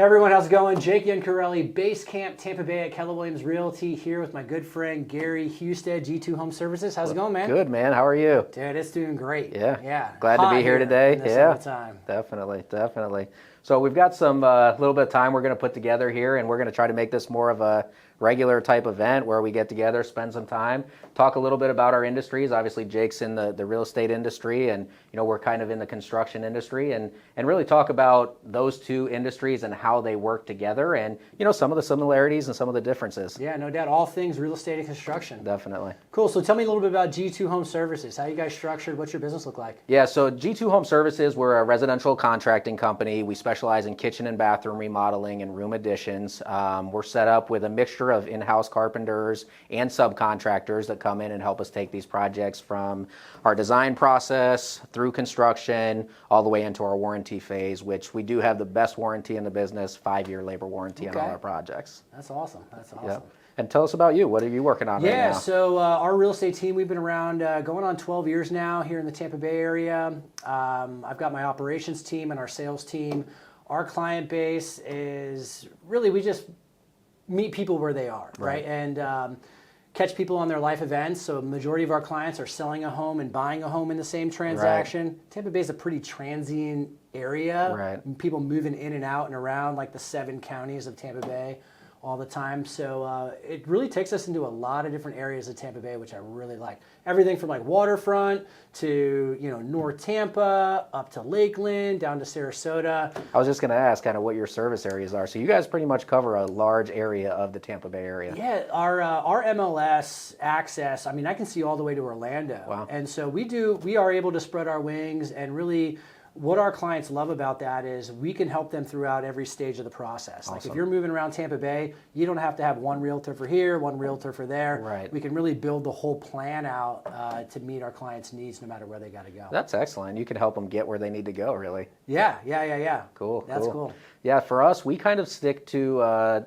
Hey everyone, how's it going? Jake Yancarelli, Base Camp, Tampa Bay at Keller Williams Realty, here with my good friend Gary Husted, G2 Home Services. How's it going, man? Good, man. How are you? Dude, it's doing great. Yeah. Glad to be here today. Summertime. Definitely. So we've got some little bit of time we're going to put together here, and we're going to try to make this more of a regular type event where we get together, spend some time, talk a little bit about our industries. Obviously, Jake's in the real estate industry, and we're kind of in the construction industry, and really talk about those two industries and how they work together, and some of the similarities and some of the differences. Yeah, no doubt. All things real estate and construction. Definitely. Cool. So tell me a little bit about G2 Home Services. How you guys structured? What's your business look like? Yeah, so G2 Home Services, we're a residential contracting company. We specialize in kitchen and bathroom remodeling and room additions. We're set up with a mixture of in-house carpenters and subcontractors that come in and help us take these projects from our design process through construction all the way into our warranty phase, which we do have the best warranty in the business, 5-year labor warranty on all our projects. That's awesome. Yep. And tell us about you. What are you working on right now? Yeah, so our real estate team, we've been around going on 12 years now here in the Tampa Bay area. I've got my operations team and our sales team. Our client base is really, we just meet people where they are, right? And catch people on their life events. So the majority of our clients are selling a home and buying a home in the same transaction. Right. Tampa Bay is a pretty transient area. Right. People moving in and out and around like the 7 counties of Tampa Bay all the time. So it really takes us into a lot of different areas of Tampa Bay, which I really like. Everything from like waterfront to, North Tampa, up to Lakeland, down to Sarasota. I was just going to ask kind of what your service areas are. So you guys pretty much cover a large area of the Tampa Bay area. Yeah, our MLS access, I mean, I can see all the way to Orlando. Wow. And so we are able to spread our wings, and really what our clients love about that is we can help them throughout every stage of the process. Awesome. Like if you're moving around Tampa Bay, you don't have to have one realtor for here, one realtor for there. Right. We can really build the whole plan out to meet our clients' needs no matter where they got to go. That's excellent. You can help them get where they need to go, really. Yeah. Cool. That's cool. Yeah, for us, we kind of stick to,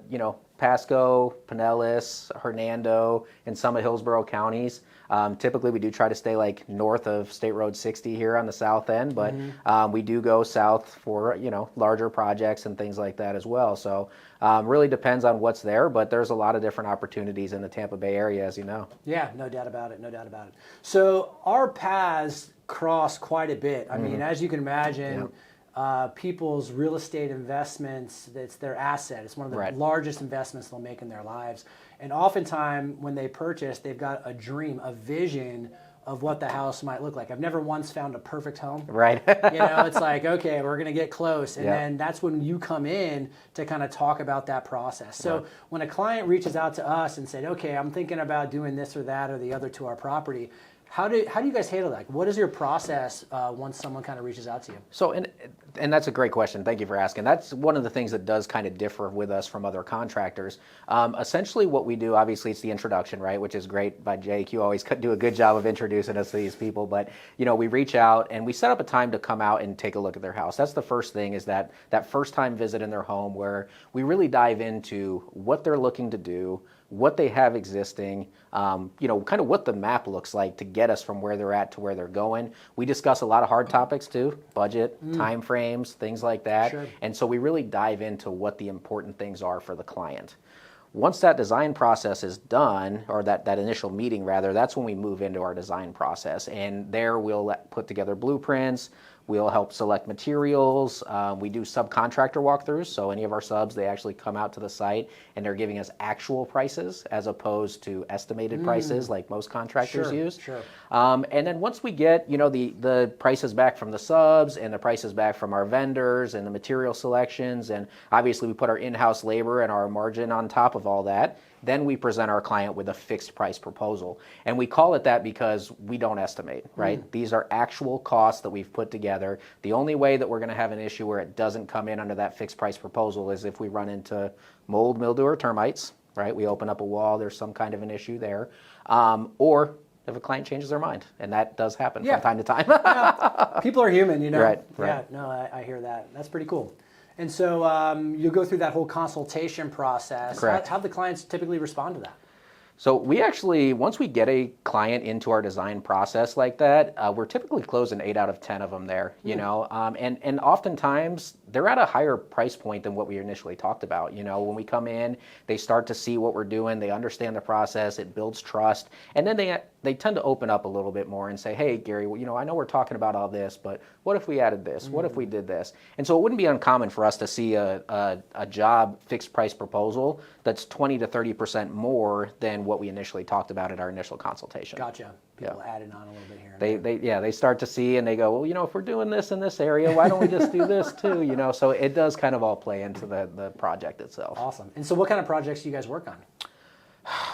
Pasco, Pinellas, Hernando, and some of Hillsborough counties. Typically, we do try to stay like north of State Road 60 here on the south end, but we do go south for, larger projects and things like that as well. So really depends on what's there, but there's a lot of different opportunities in the Tampa Bay area, as you know. Yeah, no doubt about it. So our paths cross quite a bit. I mean, as you can imagine, people's real estate investments, it's their asset. It's one of the largest investments they'll make in their lives. And oftentimes when they purchase, they've got a dream, a vision of what the house might look like. I've never once found a perfect home. Right. It's like, okay, we're going to get close. And then that's when you come in to kind of talk about that process. So when a client reaches out to us and said, okay, I'm thinking about doing this or that or the other to our property, how do you guys handle that? What is your process once someone kind of reaches out to you? So, and that's a great question. Thank you for asking. That's one of the things that does kind of differ with us from other contractors. Essentially what we do, obviously it's the introduction, right, which is great by Jake. You always do a good job of introducing us to these people. But, we reach out and we set up a time to come out and take a look at their house. That's the first thing, is that first time visit in their home where we really dive into what they're looking to do, what they have existing, kind of what the map looks like to get us from where they're at to where they're going. We discuss a lot of hard topics too, budget, time frames, things like that. Sure. And so we really dive into what the important things are for the client. Once that design process is done, or that initial meeting rather, that's when we move into our design process. And there we'll put together blueprints. We'll help select materials. We do subcontractor walkthroughs. So any of our subs, they actually come out to the site and they're giving us actual prices as opposed to estimated prices like most contractors use. Sure. And then once we get, the prices back from the subs and the prices back from our vendors and the material selections, and obviously we put our in-house labor and our margin on top of all that, then we present our client with a fixed price proposal. And we call it that because we don't estimate, right? These are actual costs that we've put together. The only way that we're going to have an issue where it doesn't come in under that fixed price proposal is if we run into mold, mildew, or termites, right? We open up a wall, there's some kind of an issue there. Or if a client changes their mind, and that does happen from time to time. People are human, Right. Yeah, no, I hear that. That's pretty cool. And so you go through that whole consultation process. Correct. How do the clients typically respond to that? So we actually, once we get a client into our design process like that, we're typically closing 8 out of 10 of them there, you know, and oftentimes they're at a higher price point than what we initially talked about. You know, when we come in, they start to see what we're doing, they understand the process, it builds trust, and then they tend to open up a little bit more and say, hey, Gary, well, you know, I know we're talking about all this, but what if we added this? What if we did this? And so it wouldn't be uncommon for us to see a job fixed price proposal that's 20 to 30% more than what we initially talked about at our initial consultation. Gotcha. People adding on a little bit here. They start to see and they go, well, you know, if we're doing this in this area, why don't we just do this too? You know, so it does kind of all play into the project itself. Awesome. And so what kind of projects do you guys work on?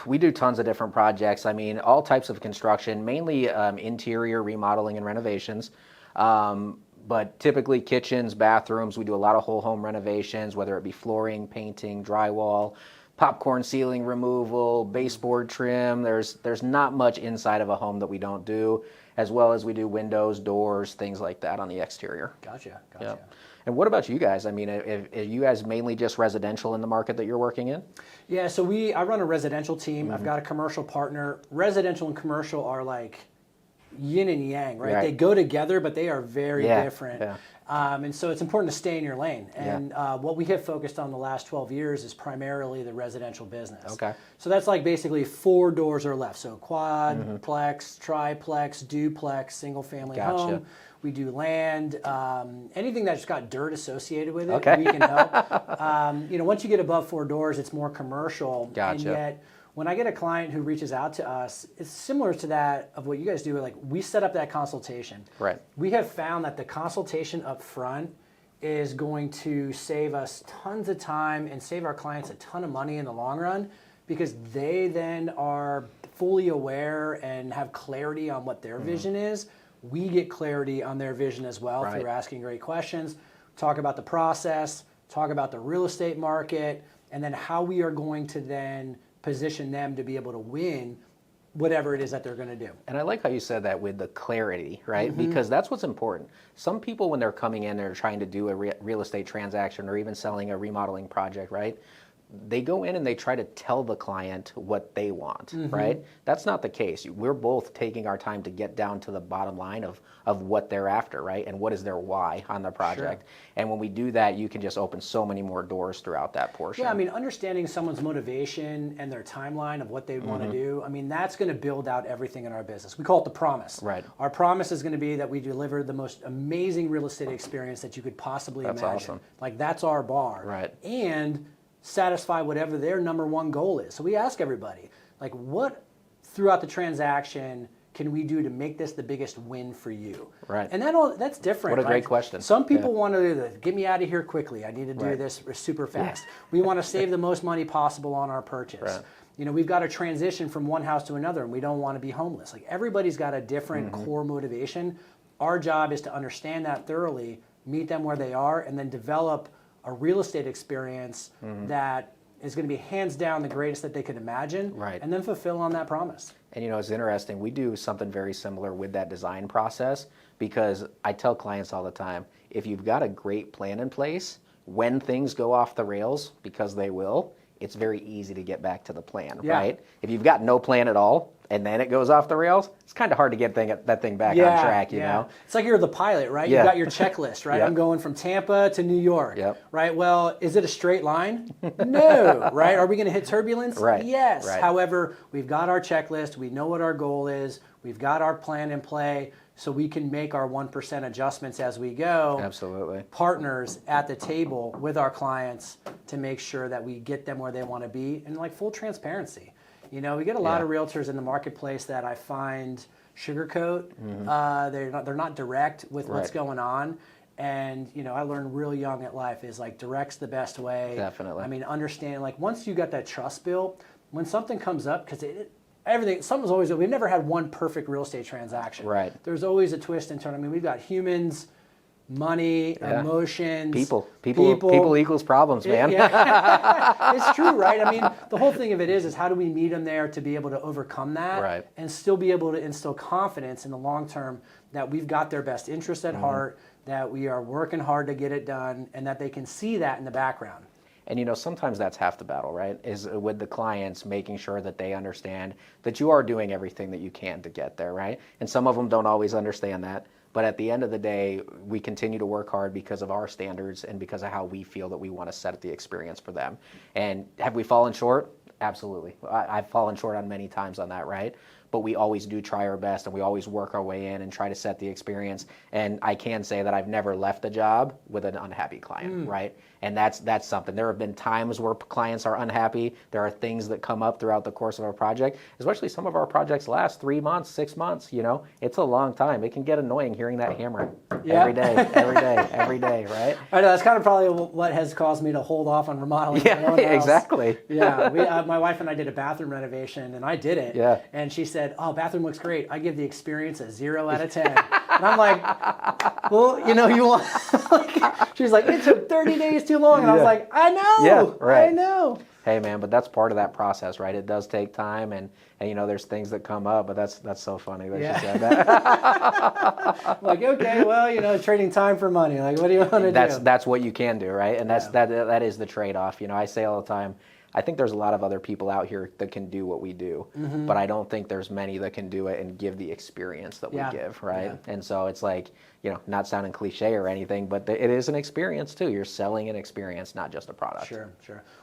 We do tons of different projects. I mean, all types of construction, mainly interior remodeling and renovations. But typically kitchens, bathrooms, we do a lot of whole home renovations, whether it be flooring, painting, drywall, popcorn ceiling removal, baseboard trim. There's not much inside of a home that we don't do, as well as we do windows, doors, things like that on the exterior. Gotcha. Yep. And what about you guys? I mean, are you guys mainly just residential in the market that you're working in? Yeah, so I run a residential team. I've got a commercial partner. Residential and commercial are like yin and yang, right? They go together, but they are very different. Yeah. And so it's important to stay in your lane. And what we have focused on the last 12 years is primarily the residential business. Okay. So that's like basically 4 doors or left. So quadplex, triplex, duplex, single family home. We do land, anything that's got dirt associated with it, we can help. You know, once you get above 4 doors, it's more commercial. Gotcha. And yet, when I get a client who reaches out to us, it's similar to that of what you guys do. Like, we set up that consultation. Right. We have found that the consultation up front is going to save us tons of time and save our clients a ton of money in the long run, because they then are fully aware and have clarity on what their vision is. We get clarity on their vision as well through asking great questions, talk about the process, talk about the real estate market, and then how we are going to then position them to be able to win whatever it is that they're going to do. And I like how you said that with the clarity, right? Because that's what's important. Some people, when they're coming in, they're trying to do a real estate transaction or even selling a remodeling project, right? They go in and they try to tell the client what they want, right? That's not the case. We're both taking our time to get down to the bottom line of what they're after, right? And what is their why on the project. And when we do that, you can just open so many more doors throughout that portion. Yeah, I mean, understanding someone's motivation and their timeline of what they want to do, I mean, that's going to build out everything in our business. We call it the promise. Right. Our promise is going to be that we deliver the most amazing real estate experience that you could possibly imagine. That's awesome. Like, that's our bar. Right. And satisfy whatever their number one goal is. So we ask everybody, like, what throughout the transaction can we do to make this the biggest win for you? Right. And that's different. What a great question. Some people want to get me out of here quickly. I need to do this super fast. We want to save the most money possible on our purchase. Right. You know, we've got to transition from one house to another, and we don't want to be homeless. Like, everybody's got a different core motivation. Our job is to understand that thoroughly, meet them where they are, and then develop a real estate experience that is going to be hands down the greatest that they could imagine, and then fulfill on that promise. And you know, it's interesting. We do something very similar with that design process, because I tell clients all the time, if you've got a great plan in place, when things go off the rails, because they will, it's very easy to get back to the plan, right? If you've got no plan at all, and then it goes off the rails, it's kind of hard to get that thing back on track, you know? It's like you're the pilot, right? You've got your checklist, right? I'm going from Tampa to New York, right? Well, is it a straight line? No, right? Are we going to hit turbulence? Yes. However, we've got our checklist. We know what our goal is. We've got our plan in play, so we can make our 1% adjustments as we go. Absolutely. Partners at the table with our clients to make sure that we get them where they want to be, and like full transparency. You know, we get a lot of realtors in the marketplace that I find sugarcoat. They're not direct with what's going on. And, you know, I learned real young at life is like direct's the best way. Definitely. I mean, understand, like, once you got that trust built, when something comes up, because something's always, we've never had one perfect real estate transaction. Right. There's always a twist and turn. I mean, we've got humans, money, emotions. People equals problems, man. It's true, right? I mean, the whole thing of it is how do we meet them there to be able to overcome that and still be able to instill confidence in the long term that we've got their best interest at heart, that we are working hard to get it done, and that they can see that in the background. And sometimes that's half the battle, right? Is with the clients, making sure that they understand that you are doing everything that you can to get there, right? And some of them don't always understand that. But at the end of the day, we continue to work hard because of our standards and because of how we feel that we want to set the experience for them. And have we fallen short? Absolutely. I've fallen short on many times on that, right? But we always do try our best, and we always work our way in and try to set the experience. And I can say that I've never left a job with an unhappy client, right? And that's something. There have been times where clients are unhappy. There are things that come up throughout the course of our project, especially some of our projects last 3 months, 6 months, It's a long time. It can get annoying hearing that hammer every day, right? I know, that's kind of probably what has caused me to hold off on remodeling my own house. Exactly. Yeah, my wife and I did a bathroom renovation, and I did it. Yeah. And she said, "Oh, bathroom looks great. I give the experience a 0 out of 10." And I'm like, "Well, you want?" She's like, "It took 30 days too long," and I was like, "I know. Yeah, right. I know." Hey man, but that's part of that process, right? It does take time, and there's things that come up, but that's so funny that she said that. Like, okay, well, trading time for money. Like, what do you want to do? That's what you can do, right? And that is the trade-off. I say all the time, I think there's a lot of other people out here that can do what we do, but I don't think there's many that can do it and give the experience that we give, right? Yeah. And so it's like, not sounding cliche or anything, but it is an experience too. You're selling an experience, not just a product. Sure.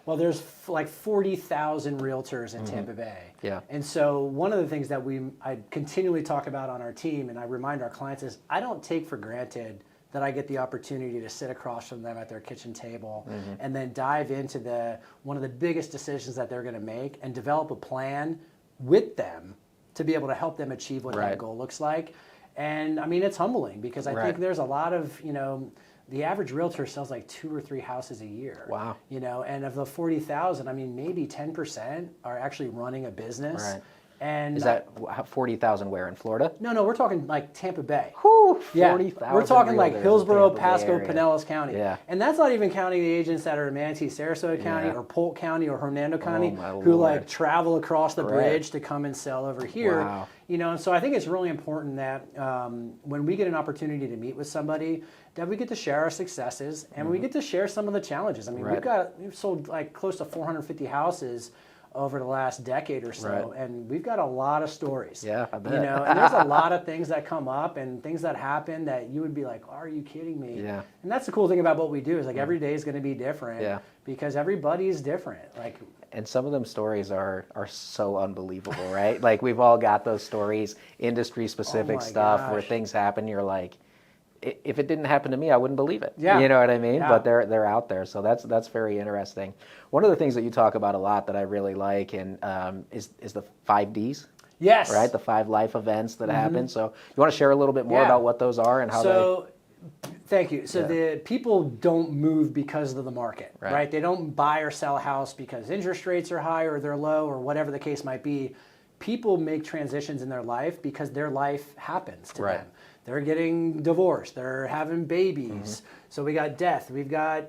Well, there's like 40,000 realtors in Tampa Bay. Yeah. And so one of the things that I continually talk about on our team, and I remind our clients, is I don't take for granted that I get the opportunity to sit across from them at their kitchen table and then dive into one of the biggest decisions that they're going to make and develop a plan with them to be able to help them achieve what that goal looks like. And I mean, it's humbling because I think there's a lot of, the average realtor sells like 2 or 3 houses a year. Wow. And of the 40,000, I mean, maybe 10% are actually running a business. Right. And is that 40,000 where, in Florida? No, we're talking like Tampa Bay. Whew, 40,000. We're talking like Hillsborough, Pasco, Pinellas Pinellas County. Yeah. And that's not even counting the agents that are in Manatee, Sarasota County, or Polk County, or Hernando County, who like travel across the bridge to come and sell over here. Wow. And so I think it's really important that when we get an opportunity to meet with somebody, that we get to share our successes and we get to share some of the challenges. I mean, we've sold like close to 450 houses over the last decade or so, and we've got a lot of stories. Yeah, I bet. And there's a lot of things that come up and things that happen that you would be like, "Are you kidding me?" Yeah. And that's the cool thing about what we do is like every day is going to be different because everybody's different. Like, and some of them stories are so unbelievable, right? Like we've all got those stories, industry specific stuff where things happen. You're like, if it didn't happen to me, I wouldn't believe it. Yeah. You know what I mean? Yeah. But they're out there, so that's very interesting. One of the things that you talk about a lot that I really like and is the 5 Ds. Yes. Right, the 5 life events that happen. So you want to share a little bit more about what those are and how Thank you. So the people don't move because of the market, right? They don't buy or sell a house because interest rates are high or they're low or whatever the case might be. People make transitions in their life because their life happens to them. They're getting divorced. They're having babies. So we got death. We've got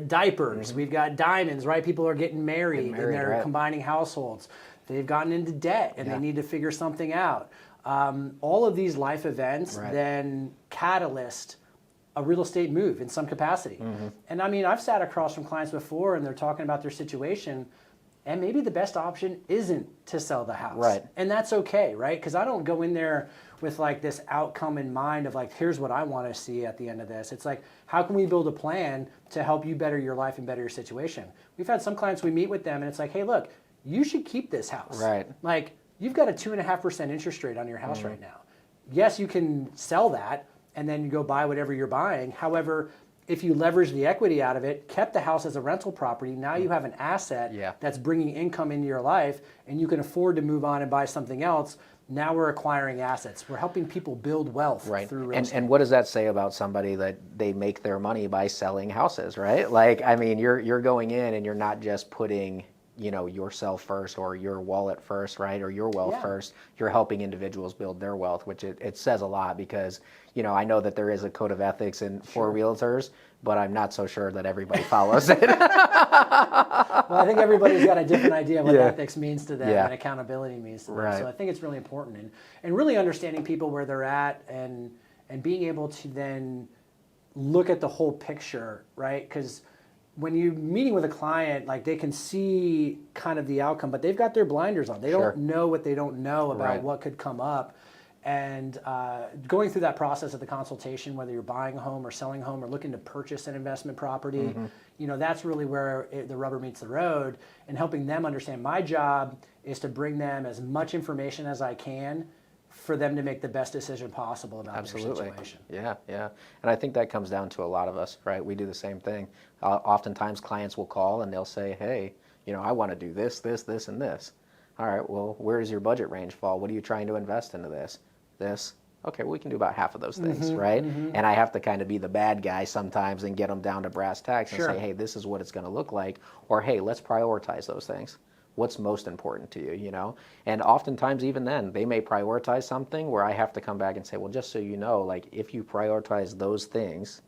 diapers. We've got diamonds, right? People are getting married and they're combining households. They've gotten into debt and they need to figure something out. All of these life events then catalyst a real estate move in some capacity. And I mean, I've sat across from clients before and they're talking about their situation and maybe the best option isn't to sell the house. Right. And that's okay, right? Because I don't go in there with like this outcome in mind of like, here's what I want to see at the end of this. It's like, how can we build a plan to help you better your life and better your situation? We've had some clients, we meet with them and it's like, hey, look, you should keep this house. Right. Like, you've got a 2.5% interest rate on your house right now. Yes, you can sell that and then you go buy whatever you're buying. However, if you leverage the equity out of it, kept the house as a rental property, now you have an asset that's bringing income into your life and you can afford to move on and buy something else. Now we're acquiring assets. We're helping people build wealth through real estate. And what does that say about somebody that they make their money by selling houses, right? Like, I mean, you're going in and you're not just putting, yourself first or your wallet first, right? Or your wealth first. You're helping individuals build their wealth, which it says a lot because, I know that there is a code of ethics for realtors, but I'm not so sure that everybody follows it. Well, I think everybody's got a different idea of what ethics means to them and accountability means to them. So I think it's really important and really understanding people where they're at and being able to then look at the whole picture, right? Because when you're meeting with a client, like they can see kind of the outcome, but they've got their blinders on. They Sure. don't know what they don't know about Right. what could come up. And going through that process of the consultation, whether you're buying a home or selling a home or looking to purchase an investment property, you know, that's really where the rubber meets the road, and helping them understand. My job is to bring them as much information as I can for them to make the best decision possible about their situation. Yeah, yeah. And I think that comes down to a lot of us, right? We do the same thing. Oftentimes clients will call and they'll say, hey, you know, I want to do this, this, this, and this. All right, well, where does your budget range fall? What are you trying to invest into this? This? Okay, well, we can do about half of those things, right? And I have to kind of be the bad guy sometimes and get them down to brass tacks and Sure. say, hey, this is what it's going to look like. Or, hey, let's prioritize those things. What's most important to you, you know? And oftentimes even then, they may prioritize something where I have to come back and say, well, just so you know, like if you prioritize those things,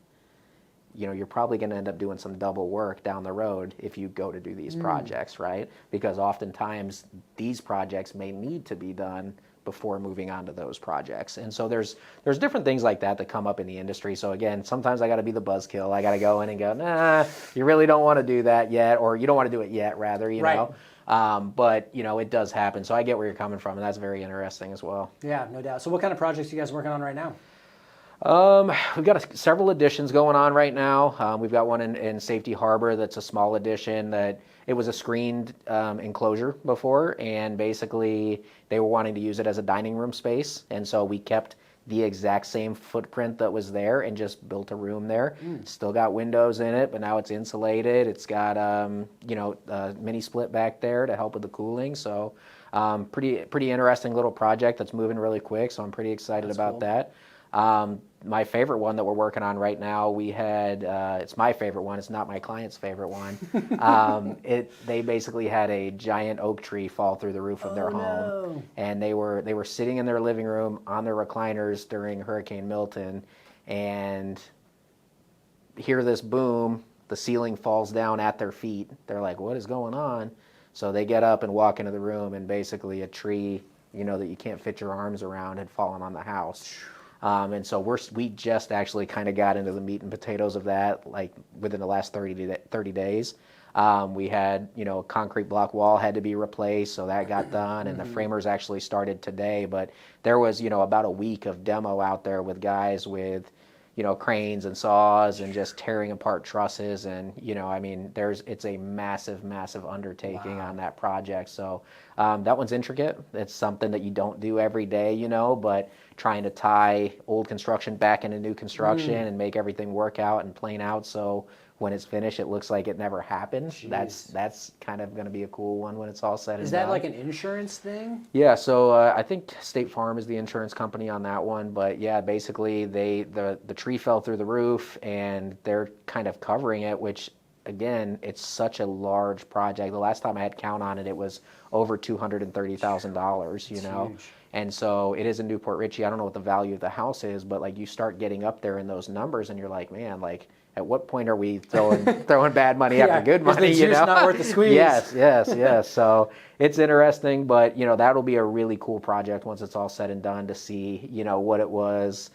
you know, you're probably going to end up doing some double work down the road if you go to do these projects, right? Because oftentimes these projects may need to be done before moving on to those projects. And so there's different things like that come up in the industry. So again, sometimes I got to be the buzzkill. I got to go in and go, nah, you really don't want to do that yet, or you don't want to do it yet, rather, you Right. know. But, you know, it does happen. So I get where you're coming from, and that's very interesting as well. Yeah, no doubt. So what kind of projects are you guys working on right now? We've got several additions going on right now. We've got one in Safety Harbor that's a small addition that it was a screened enclosure before, and basically they were wanting to use it as a dining room space, and so we kept the exact same footprint that was there and just built a room there. Still got windows in it, but now it's insulated. It's got you know, a mini split back there to help with the cooling. So pretty interesting little project that's moving really quick. So I'm pretty excited That's about cool. that. My favorite one that we're working on right now, we had, it's my favorite one, it's not my client's favorite one. They basically had a giant oak tree fall through the roof of their home. No. And they were sitting in their living room on their recliners during Hurricane Milton, and hear this boom, the ceiling falls down at their feet. They're like, what is going on? So they get up and walk into the room, and basically a tree, you know, that you can't fit your arms around had fallen on the house. And so we just actually kind of got into the meat and potatoes of that, like within the last 30 days. We had, you know, a concrete block wall had to be replaced, so that got done, and the framers actually started today. But there was, you know, about a week of demo out there with guys with, you know, cranes and saws and just tearing apart trusses, and, you know, I mean, it's a massive, massive undertaking on that project. So that one's intricate. It's something that you don't do every day, you know, but trying to tie old construction back into new construction and make everything work out and plane out, so when it's finished, it looks like it never happened. Jeez. That's kind of going to be a cool one when it's all said and done. Is that like an insurance thing? Yeah, so I think State Farm is the insurance company on that one, but yeah, basically the tree fell through the roof and they're kind of covering it, which again, it's such a large project. The last time I had count on it, it was over $230,000, you know. Huge. And so it is in Newport Richey. I don't know what the value of the house is, but like you start getting up there in those numbers and you're like, man, like at what point are we throwing bad money after good money? Is the You juice know, not worth the squeeze? Yes. So it's interesting, but you know that'll be a really cool project once it's all said and done to see, you know, what it was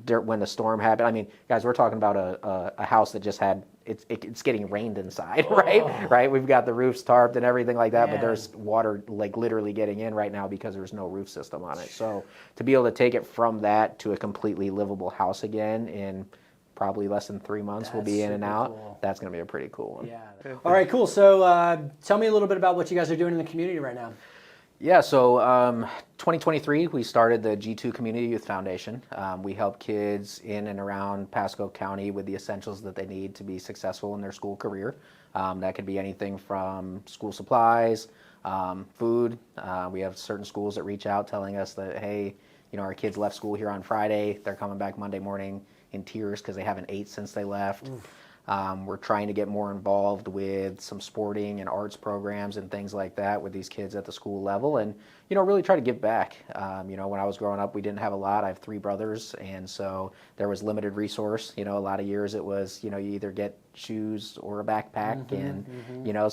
when the storm happened. I mean, guys, we're talking about a house that just had it's getting rained inside, right? Right. We've got the roofs tarped and everything like that, but Man. there's water like literally getting in right now because there's no roof system on it. So to be able to take it from that to a completely livable house again in probably less than 3 months, we'll That's be in and super out. cool. That's going to be a pretty cool one. Yeah. All right, cool. So tell me a little bit about what you guys are doing in the community right now. Yeah, so 2023, we started the G2 Community Youth Foundation. We help kids in and around Pasco County with the essentials that they need to be successful in their school career. That could be anything from school supplies, food. We have certain schools that reach out telling us that, hey, you know, our kids left school here on Friday. They're coming back Monday morning in tears because they haven't ate since they left. We're trying to get more involved with some sporting and arts programs and things like that with these kids at the school level. And, really try to give back. When I was growing up, we didn't have a lot. I have 3 brothers, and so there was limited resource. A lot of years it was, you either get shoes or a backpack,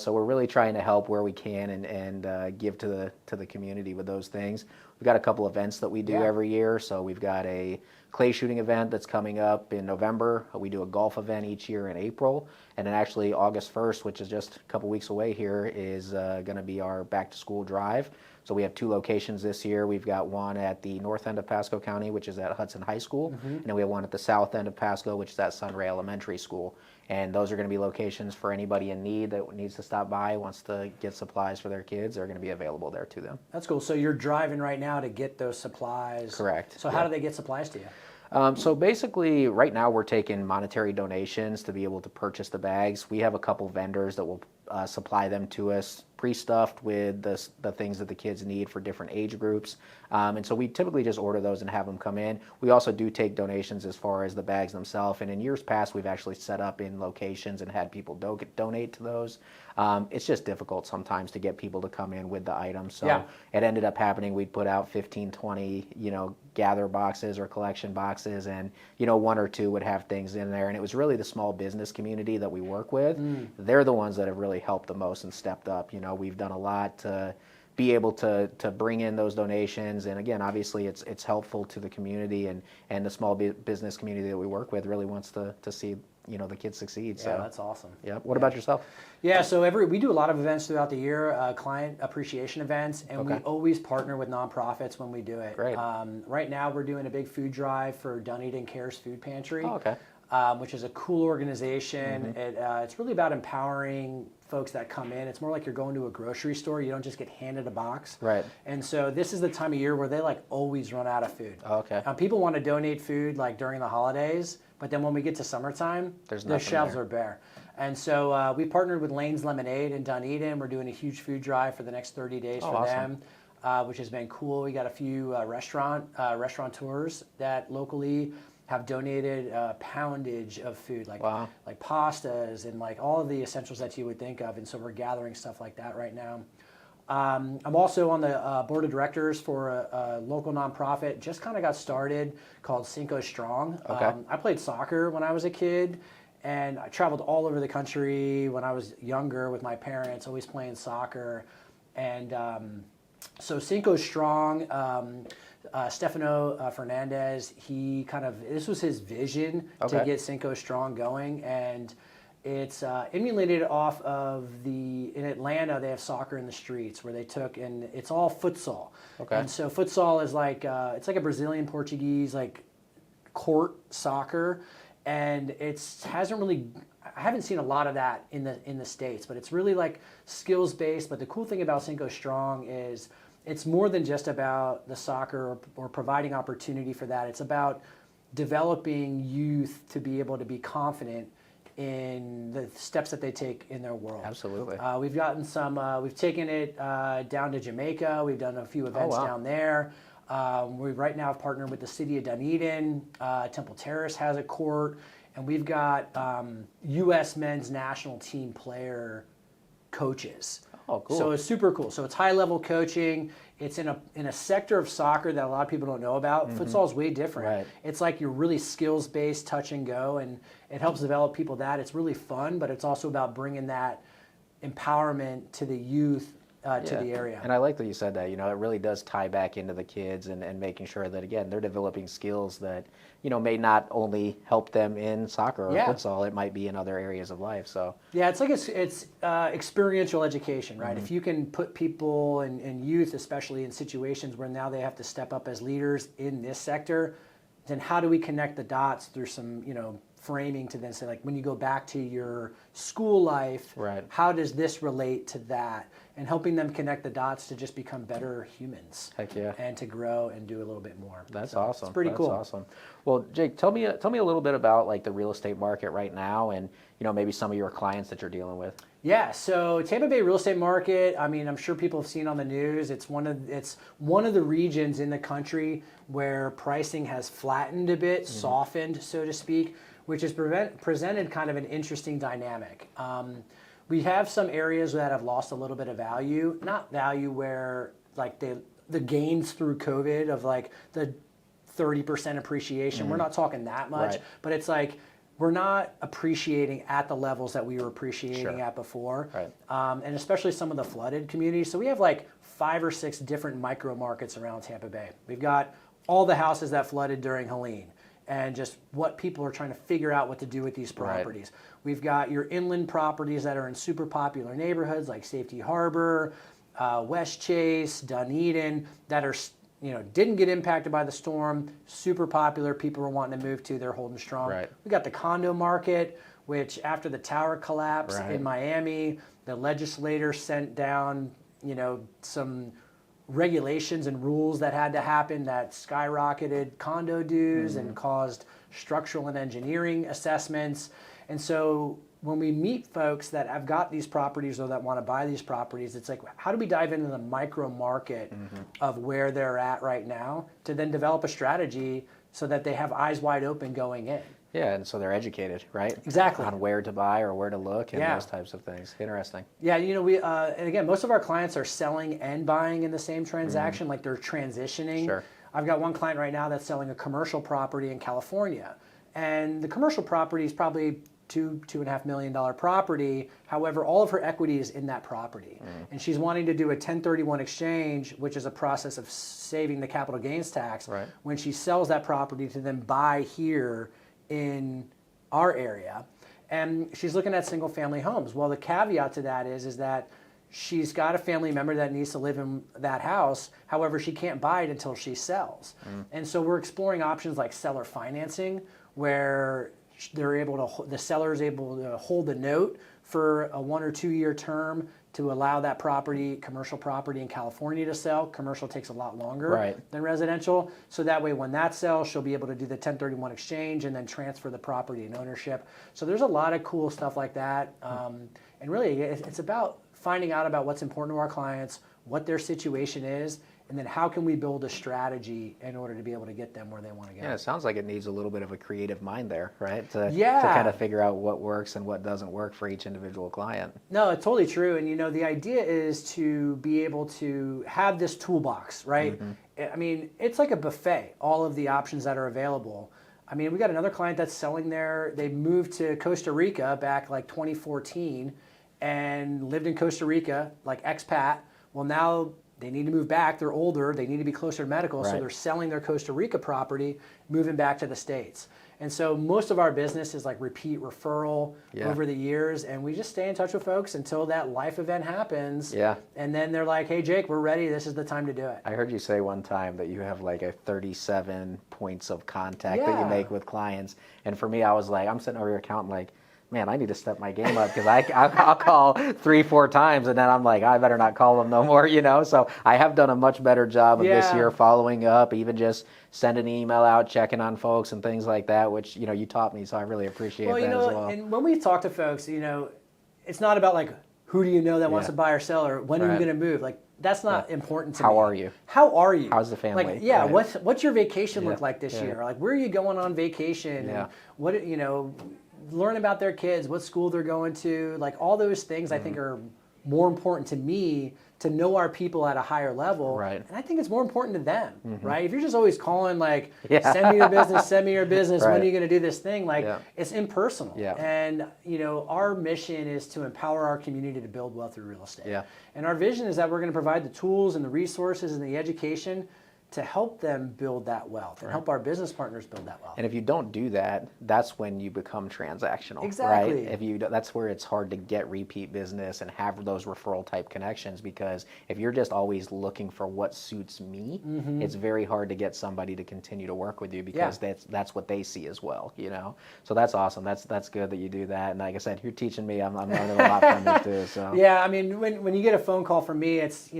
so we're really trying to help where we can and give to the community with those things. We've got a couple events that we do every year. So we've got a clay shooting event that's coming up in November. We do a golf event each year in April. And then actually August 1st, which is just a couple weeks away here, is going to be our back to school drive. So we have 2 locations this year. We've got one at the north end of Pasco County, which is at Hudson High School. And then we have one at the south end of Pasco, which is at Sunray Elementary School. And those are going to be locations for anybody in need that needs to stop by, wants to get supplies for their kids. They're going to be available there to them. That's cool. So you're driving right now to get those supplies. Correct. So how do they get supplies to you? So basically, right now we're taking monetary donations to be able to purchase the bags. We have a couple vendors that will supply them to us pre-stuffed with the things that the kids need for different age groups. And so we typically just order those and have them come in. We also do take donations as far as the bags themselves. And in years past, we've actually set up in locations and had people donate to those. It's just difficult sometimes to get people to come in with the items. So it ended up happening, we'd put out 15, 20, gather boxes or collection boxes, and, 1 or 2 would have things in there. And it was really the small business community that we work with. They're the ones that have really helped the most and stepped up. We've done a lot to be able to bring in those donations. And again, obviously it's helpful to the community, and the small business community that we work with really wants to see the kids succeed. So that's awesome. Yeah. What about yourself? Yeah, so we do a lot of events throughout the year, client appreciation events, and we always partner with nonprofits when we do it. Great. Right now we're doing a big food drive for Dunedin Cares Food Pantry. Oh, okay. Which is a cool organization. It's really about empowering folks that come in. It's more like you're going to a grocery store. You don't just get handed a box. Right. And so this is the time of year where they always run out of food. Oh, okay. People want to donate food during the holidays, but then when we get to summertime, the shelves are bare. And so we partnered with Lane's Lemonade in Dunedin. We're doing a huge food drive for the next 30 days for them, which has been cool. We got a few restaurateurs that locally have donated poundage of food, like pastas and all of the essentials that you would think of. And so we're gathering stuff like that right now. I'm also on the board of directors for a local nonprofit, just kind of got started, called Cinco Strong. I played soccer when I was a kid, and I traveled all over the country when I was younger with my parents, always playing soccer. And so Cinco Strong, Stefano Fernandez, this was his vision to get Cinco Strong going, and it's emulated off of in Atlanta, they have soccer in the streets where they took, and it's all futsal. And so futsal is it's like a Brazilian Portuguese, court soccer, and I haven't seen a lot of that in the States, but it's really skills based. But the cool thing about Cinco Strong is it's more than just about the soccer or providing opportunity for that. It's about developing youth to be able to be confident in the steps that they take in their world. Absolutely. We've gotten we've taken it down to Jamaica. We've done a few events down there. We right now have partnered with the city of Dunedin. Temple Terrace has a court, and we've got U.S. men's national team player coaches. Oh, cool. So it's super cool. So it's high-level coaching. It's in a sector of soccer that a lot of people don't know about. Futsal is way different. Right. It's you're really skills-based, touch and go, and it helps develop people that. It's really fun, but it's also about bringing that empowerment to the youth to the area. And I like that you said that. It really does tie back into the kids and making sure that, again, they're developing skills that, may not only help them in soccer or futsal, it might be in other areas of life. So yeah, it's it's experiential education, right? If you can put people and youth, especially in situations where now they have to step up as leaders in this sector, then how do we connect the dots through some, framing to then say, when you go back to your school life, how does this relate to that? And helping them connect the dots to just become better humans. Heck yeah. And to grow and do a little bit more. That's awesome. It's pretty cool. That's awesome. Well, Jake, tell me a little bit about the real estate market right now, and maybe some of your clients that you're dealing with. Yeah, so Tampa Bay real estate market, I'm sure people have seen on the news, it's one of the regions in the country where pricing has flattened a bit, softened, so to speak, which has presented kind of an interesting dynamic. We have some areas that have lost a little bit of value, not value where the gains through COVID of like the 30% appreciation. We're not talking that much, Right. but it's like we're not appreciating at the levels that we were appreciating at before. Right. And especially some of the flooded communities. So we have like 5 or 6 different micro markets around Tampa Bay. We've got all the houses that flooded during Helene and just what people are trying to figure out what to do with these properties. Right. We've got your inland properties that are in super popular neighborhoods like Safety Harbor, West Chase, Dunedin, that are, didn't get impacted by the storm, super popular, people are wanting to move to, they're holding strong. Right. We got the condo market, which after the tower collapse Right. in Miami, the legislators sent down, some regulations and rules that had to happen that skyrocketed condo dues and caused structural and engineering assessments. And so when we meet folks that have got these properties or that want to buy these properties, it's like, how do we dive into the micro market of where they're at right now to then develop a strategy so that they have eyes wide open going in? Yeah, and so they're educated, right? Exactly. On where to buy or where to look and Yeah. those types of things. Interesting. Yeah, we and again, most of our clients are selling and buying in the same transaction, like they're transitioning. Sure. I've got one client right now that's selling a commercial property in California, and the commercial property is probably $2.5 million property. However, all of her equity is in that property, and she's wanting to do a 1031 exchange, which is a process of saving the capital gains tax. Right. When she sells that property to then buy here in our area, and she's looking at single family homes. Well, the caveat to that is that she's got a family member that needs to live in that house. However, she can't buy it until she sells. And so we're exploring options like seller financing, where the seller is able to hold the note for a 1 or 2 year term to allow that commercial property in California to sell. Commercial takes a lot longer than residential. So that way when that sells, she'll be able to do the 1031 exchange and then transfer the property and ownership. So there's a lot of cool stuff like that. And really it's about finding out about what's important to our clients, what their situation is, and then how can we build a strategy in order to be able to get them where they want to go. Yeah, it sounds like it needs a little bit of a creative mind there, right? To Yeah. kind of figure out what works and what doesn't work for each individual client. No, it's totally true. And the idea is to be able to have this toolbox, right? I mean, it's like a buffet, all of the options that are available. I mean, we got another client that's selling they moved to Costa Rica back like 2014 and lived in Costa Rica, like expat. Well, now they need to move back. They're older. They need to be closer to medical. So they're selling their Costa Rica property, moving back to the States. And so most of our business is like repeat referral over the years. And we just stay in touch with folks until that life event happens. Yeah. And then they're like, hey, Jake, we're ready. This is the time to do it. I heard you say one time that you have like a 37 points of contact that you make with clients. And for me, I was like, I'm sitting over here counting like, man, I need to step my game up because I'll call 3-4 times and then I'm like, I better not call them no more, So I have done a much better job of this year following up, even just sending an email out, checking on folks and things like that, which, you taught me. So I really appreciate that as well. And when we talk to folks, it's not about like, who do you know that wants to buy or sell, or when are you going to move? Like, that's not important to me. How are you? How are you? How's the family? Like, what's your vacation look like this year? Like, where are you going on vacation? And what, learn about their kids, what school they're going to, like all those things I think are more important to me to know our people at a higher level. Right. And I think it's more important to them, right? If you're just always calling like, send me your business, when are you going to do this thing? Like it's impersonal. Yeah. And, our mission is to empower our community to build wealth through real estate. Yeah. And our vision is that we're going to provide the tools and the resources and the education to help them build that wealth and help our business partners build that wealth. And if you don't do that, that's when you become transactional. Exactly. Right? That's where it's hard to get repeat business and have those referral type connections, because if you're just always looking for what suits me, it's very hard to get somebody to continue to work with you because that's what they see as well. So that's awesome. That's good that you do that. And like I said, you're teaching me. I'm learning a lot from you too. So yeah, I mean, when you get a phone call from me, it's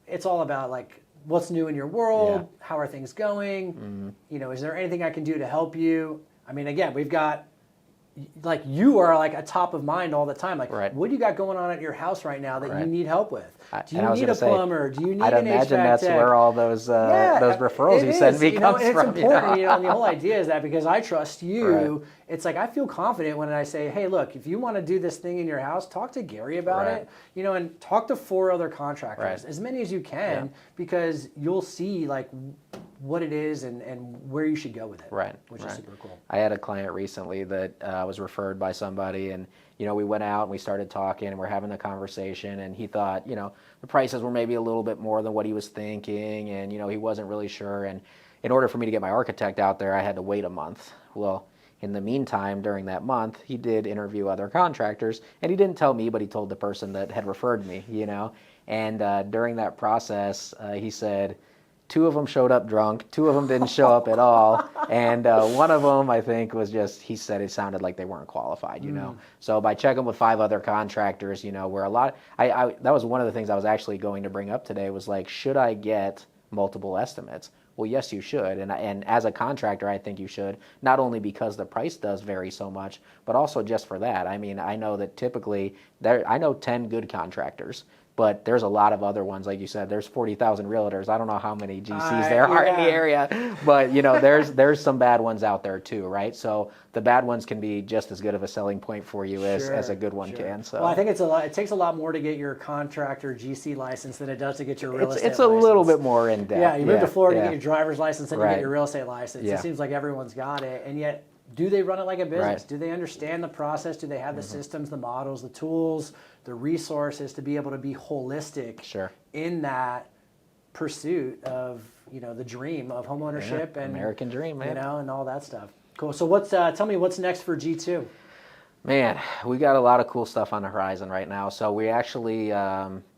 it's all about like, what's new in your world? How are things going? Is there anything I can do to help you? I mean, again, we've got like you are like a top of mind all the time. Like, Right. what do you got going on at your house right now that you Right. need help with? Do And you I was need gonna a say, plumber? Do you need I'd an imagine HVAC that's tech? where all those referrals It you send is, me you know, comes and it's from. important, you know, and the whole idea is that because I trust you, Right. it's like I feel confident when I say, hey, look, if you want to do this thing in your house, talk to Gary about Right. it, you know, and talk to 4 other contractors, Right. as many as you can, Yeah. because you'll see like what it is and where you should go with it, Right, which right. is super cool. I had a client recently that was referred by somebody, and we went out and we started talking and we're having a conversation, and he thought the prices were maybe a little bit more than what he was thinking, and he wasn't really sure. And in order for me to get my architect out there, I had to wait a month. Well, in the meantime, during that month, he did interview other contractors, and he didn't tell me, but he told the person that had referred me. And during that process, he said 2 of them showed up drunk, 2 of them didn't show up at all, and one of them, I think, was just, he said it sounded like they weren't qualified, So by checking with 5 other contractors, where a lot, that was one of the things I was actually going to bring up today, was like, should I get multiple estimates? Well, yes, you should, and as a contractor, I think you should, not only because the price does vary so much, but also just for that. I mean, I know that typically, I know 10 good contractors, but there's a lot of other ones, like you said. There's 40,000 realtors. I don't know how many GCs there are in the area, but there's some bad ones out there too, right? So the bad ones can be just as good of a selling point for you as a good one can. So well, I think it takes a lot more to get your contractor GC license than it does to get your real estate it's a license. little bit more in depth. Yeah, you move to Florida to get your driver's license, and you Right. get your real estate license. Yeah. It seems like everyone's got it, and yet, do they run it like a business? Right. Do they understand the process? Do they have the systems, the models, the tools, the resources to be able to be holistic Sure. in that pursuit of the dream of homeownership and American dream, man. and all that stuff. Cool. So tell me what's next for G2? Man, we got a lot of cool stuff on the horizon right now. So we actually,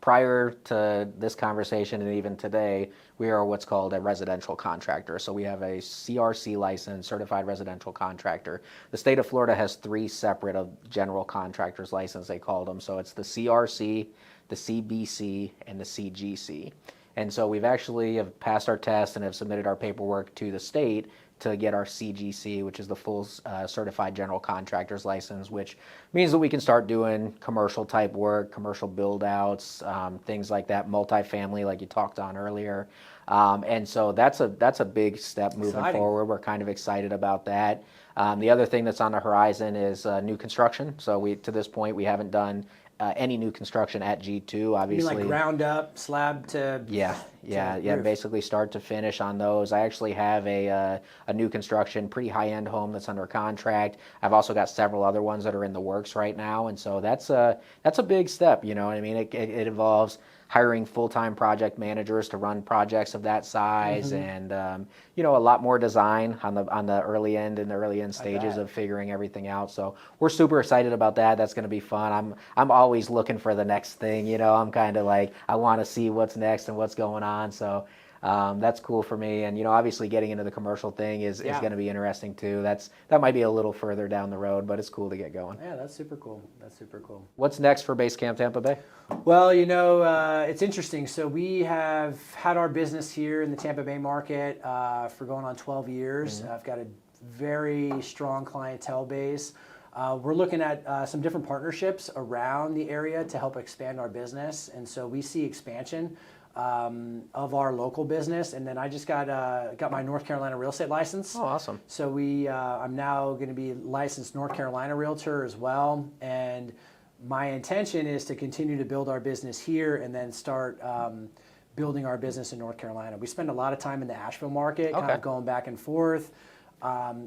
prior to this conversation and even today, we are what's called a residential contractor. So we have a CRC license, certified residential contractor. The state of Florida has 3 separate of general contractors license, they called them. So it's the CRC, the CBC, and the CGC. And so we've actually have passed our test and have submitted our paperwork to the state to get our CGC, which is the full certified general contractor's license, which means that we can start doing commercial type work, commercial build outs, things like that, multifamily like you talked on earlier. And so that's a big step moving forward. We're kind of excited about that. The other thing that's on the horizon is new construction. So to this point, we haven't done any new construction at G2, obviously. You mean like ground up, slab to roof. Basically start to finish on those. I actually have a new construction, pretty high-end home that's under contract. I've also got several other ones that are in the works right now, and so that's a big step. You know what I mean? It involves hiring full-time project managers to run projects of that size, and a lot more design on the early end and the early end stages of figuring everything out. So we're super excited about that. That's going to be fun. I'm always looking for the next thing. I'm kind of like, I want to see what's next and what's going on. So that's cool for me. And obviously getting into the commercial thing is going to be interesting too. That might be a little further down the road, but it's cool to get going. Yeah, that's super cool. That's super cool. What's next for Base Camp Tampa Bay? Well, it's interesting. So we have had our business here in the Tampa Bay market for going on 12 years. I've got a very strong clientele base. We're looking at some different partnerships around the area to help expand our business. And so we see expansion of our local business. And then I just got my North Carolina real estate license. Oh, awesome. So I'm now going to be licensed North Carolina realtor as well. And my intention is to continue to build our business here and then start building our business in North Carolina. We spend a lot of time in the Asheville market, kind of going back and forth.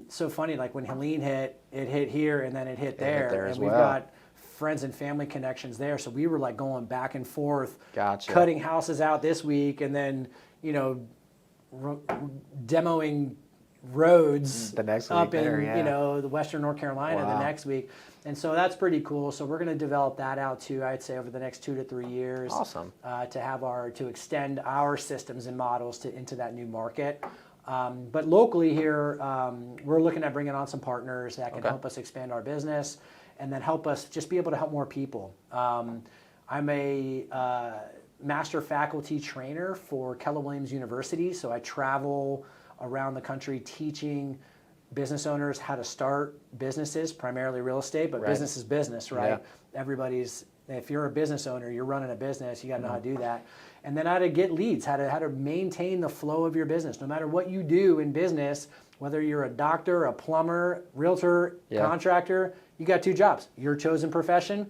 So funny, like when Helene hit, it hit here and then it hit there. And we've got friends and family connections there. So we were like going back and forth, cutting houses out this week and then, demoing roads the next up week in the Western North Carolina the next week. And so that's pretty cool. So we're going to develop that out too, I'd say over the next 2 to 3 years. Awesome. To extend our systems and models into that new market. But locally here, we're looking at bringing on some partners that can help us expand our business and then help us just be able to help more people. I'm a master faculty trainer for Keller Williams University, so I travel around the country teaching business owners how to start businesses, primarily real estate, but Right. business is business, right? Yeah. If you're a business owner, you're running a business, you got to know how to do that. And then how to get leads, how to maintain the flow of your business. No matter what you do in business, whether you're a doctor, a plumber, realtor, Yeah. contractor, you got two jobs: your chosen profession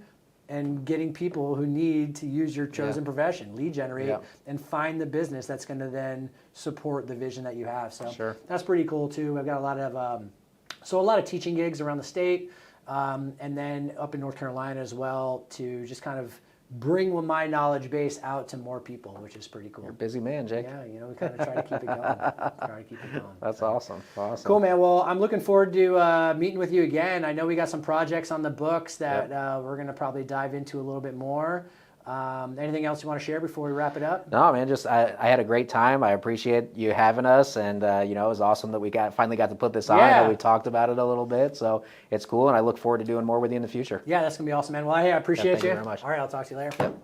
and getting people who need to use your chosen profession, lead generate, and find the business that's going to then support the vision that you have. So Sure. that's pretty cool too. I've got a lot of a lot of teaching gigs around the state, and then up in North Carolina as well, to just kind of bring my knowledge base out to more people, which is pretty cool. You're a busy man, Jake. Yeah, we kind of try to keep it going. That's awesome. Awesome. Cool, man. Well, I'm looking forward to meeting with you again. I know we got some projects on the books that we're going to probably dive into a little bit more. Anything else you want to share before we wrap it up? No, man, just I had a great time. I appreciate you having us, and it was awesome that we finally got to put this on. I know we talked about it a little bit, so it's cool, and I look forward to doing more with you in the future. Yeah, that's going to be awesome, man. Well, hey, I appreciate thank you very much. All right, I'll talk to you later. Yep.